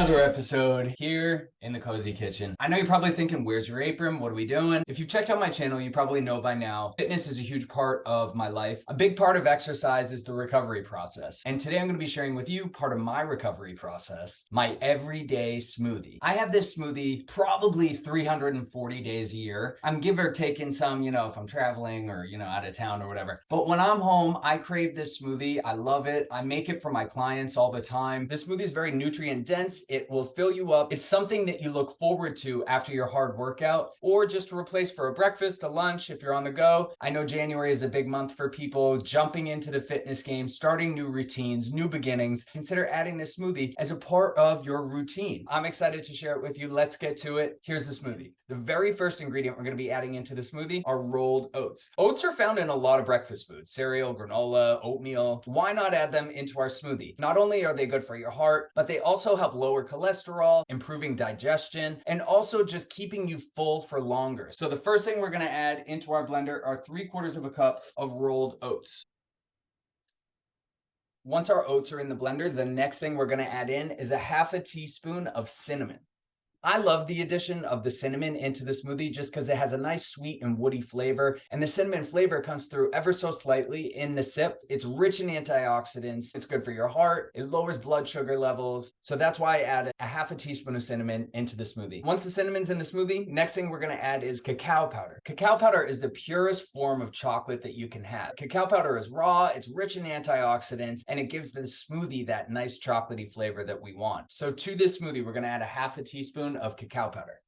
another episode here in the Cozy Kitchen. I know you're probably thinking, where's your apron? What are we doing? If you've checked out my channel, you probably know by now, fitness is a huge part of my life. A big part of exercise is the recovery process. And today I'm going to be sharing with you part of my recovery process, my everyday smoothie. I have this smoothie probably 340 days a year. I'm give or taking some, if I'm traveling or, out of town or whatever. But when I'm home, I crave this smoothie. I love it. I make it for my clients all the time. This smoothie is very nutrient dense. It will fill you up. It's something that you look forward to after your hard workout or just to replace for a breakfast, a lunch if you're on the go. I know January is a big month for people jumping into the fitness game, starting new routines, new beginnings. Consider adding this smoothie as a part of your routine. I'm excited to share it with you. Let's get to it. Here's the smoothie. The very first ingredient we're going to be adding into the smoothie are rolled oats. Oats are found in a lot of breakfast foods, cereal, granola, oatmeal. Why not add them into our smoothie? Not only are they good for your heart, but they also help lower cholesterol, improving digestion, and also just keeping you full for longer. So the first thing we're going to add into our blender are 3/4 of a cup of rolled oats. Once our oats are in the blender, the next thing we're going to add in is a 1/2 teaspoon of cinnamon. I love the addition of the cinnamon into the smoothie just because it has a nice sweet and woody flavor, and the cinnamon flavor comes through ever so slightly in the sip. It's rich in antioxidants. It's good for your heart. It lowers blood sugar levels. So that's why I added a 1/2 teaspoon of cinnamon into the smoothie. Once the cinnamon's in the smoothie, next thing we're going to add is cacao powder. Cacao powder is the purest form of chocolate that you can have. Cacao powder is raw, it's rich in antioxidants, and it gives the smoothie that nice chocolatey flavor that we want. So to this smoothie, we're going to add a 1/2 teaspoon of cacao powder.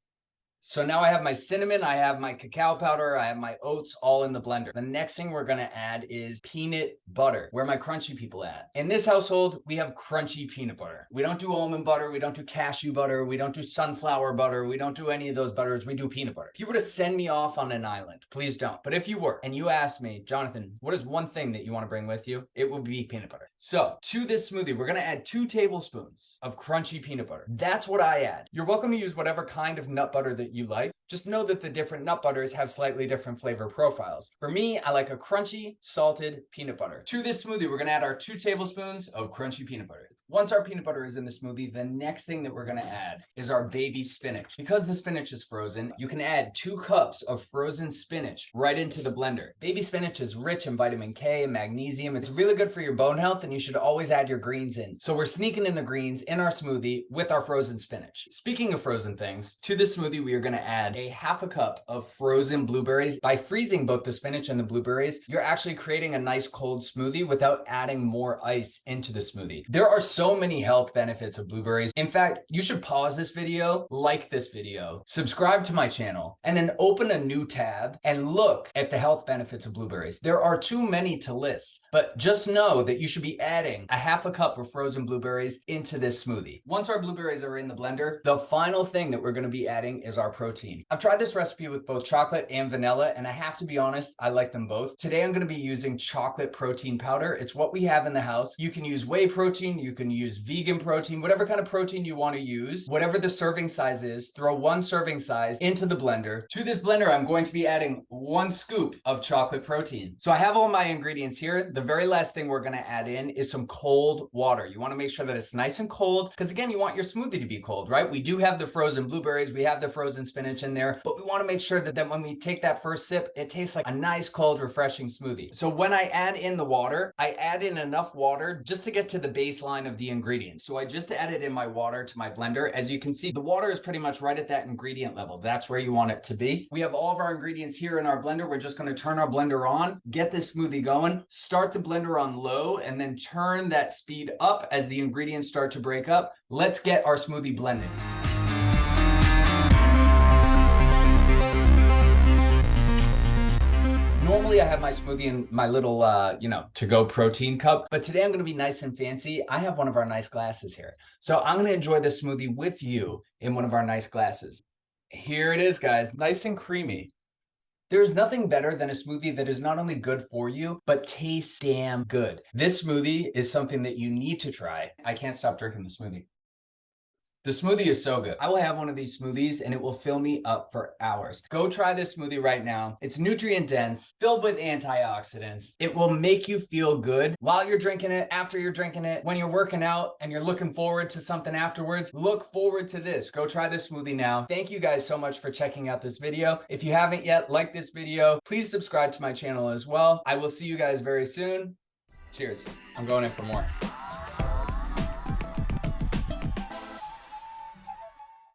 So now I have my cinnamon, I have my cacao powder, I have my oats all in the blender. The next thing we're going to add is peanut butter, where my crunchy people at. In this household, we have crunchy peanut butter. We don't do almond butter, we don't do cashew butter, we don't do sunflower butter, we don't do any of those butters, we do peanut butter. If you were to send me off on an island, please don't. But if you were, and you asked me, Jonathan, what is one thing that you want to bring with you? It would be peanut butter. So to this smoothie, we're going to add 2 tablespoons of crunchy peanut butter. That's what I add. You're welcome to use whatever kind of nut butter that you like. Just know that the different nut butters have slightly different flavor profiles. For me, I like a crunchy, salted peanut butter. To this smoothie, we're going to add our 2 tablespoons of crunchy peanut butter. Once our peanut butter is in the smoothie, the next thing that we're going to add is our baby spinach. Because the spinach is frozen, you can add 2 cups of frozen spinach right into the blender. Baby spinach is rich in vitamin K and magnesium. It's really good for your bone health, and you should always add your greens in. So we're sneaking in the greens in our smoothie with our frozen spinach. Speaking of frozen things, to this smoothie, we are going to add a 1/2 cup of frozen blueberries. By freezing both the spinach and the blueberries, you're actually creating a nice cold smoothie without adding more ice into the smoothie. There are so many health benefits of blueberries. In fact, you should pause this video, like this video, subscribe to my channel, and then open a new tab and look at the health benefits of blueberries. There are too many to list, but just know that you should be adding a 1/2 cup of frozen blueberries into this smoothie. Once our blueberries are in the blender, the final thing that we're going to be adding is our protein. I've tried this recipe with both chocolate and vanilla, and I have to be honest, I like them both. Today I'm going to be using chocolate protein powder. It's what we have in the house. You can use whey protein, you can use vegan protein, whatever kind of protein you want to use. Whatever the serving size is, throw 1 serving size into the blender. To this blender, I'm going to be adding 1 scoop of chocolate protein. So I have all my ingredients here. The very last thing we're going to add in is some cold water. You want to make sure that it's nice and cold, because again, you want your smoothie to be cold, right? We do have the frozen blueberries, we have the frozen spinach in there, but we want to make sure that when we take that first sip, it tastes like a nice, cold, refreshing smoothie. So when I add in the water, I add in enough water just to get to the baseline of the ingredients. So I just added in my water to my blender. As you can see, the water is pretty much right at that ingredient level. That's where you want it to be. We have all of our ingredients here in our blender. We're just going to turn our blender on, get this smoothie going, start the blender on low, and then turn that speed up as the ingredients start to break up. Let's get our smoothie blended. Normally I have my smoothie in my little, to-go protein cup, but today I'm going to be nice and fancy. I have one of our nice glasses here. So I'm going to enjoy this smoothie with you in one of our nice glasses. Here it is, guys, nice and creamy. There's nothing better than a smoothie that is not only good for you, but tastes damn good. This smoothie is something that you need to try. I can't stop drinking the smoothie. The smoothie is so good. I will have one of these smoothies and it will fill me up for hours. Go try this smoothie right now. It's nutrient dense, filled with antioxidants. It will make you feel good while you're drinking it, after you're drinking it, when you're working out and you're looking forward to something afterwards. Look forward to this. Go try this smoothie now. Thank you guys so much for checking out this video. If you haven't yet, like this video. Please subscribe to my channel as well. I will see you guys very soon. Cheers. I'm going in for more.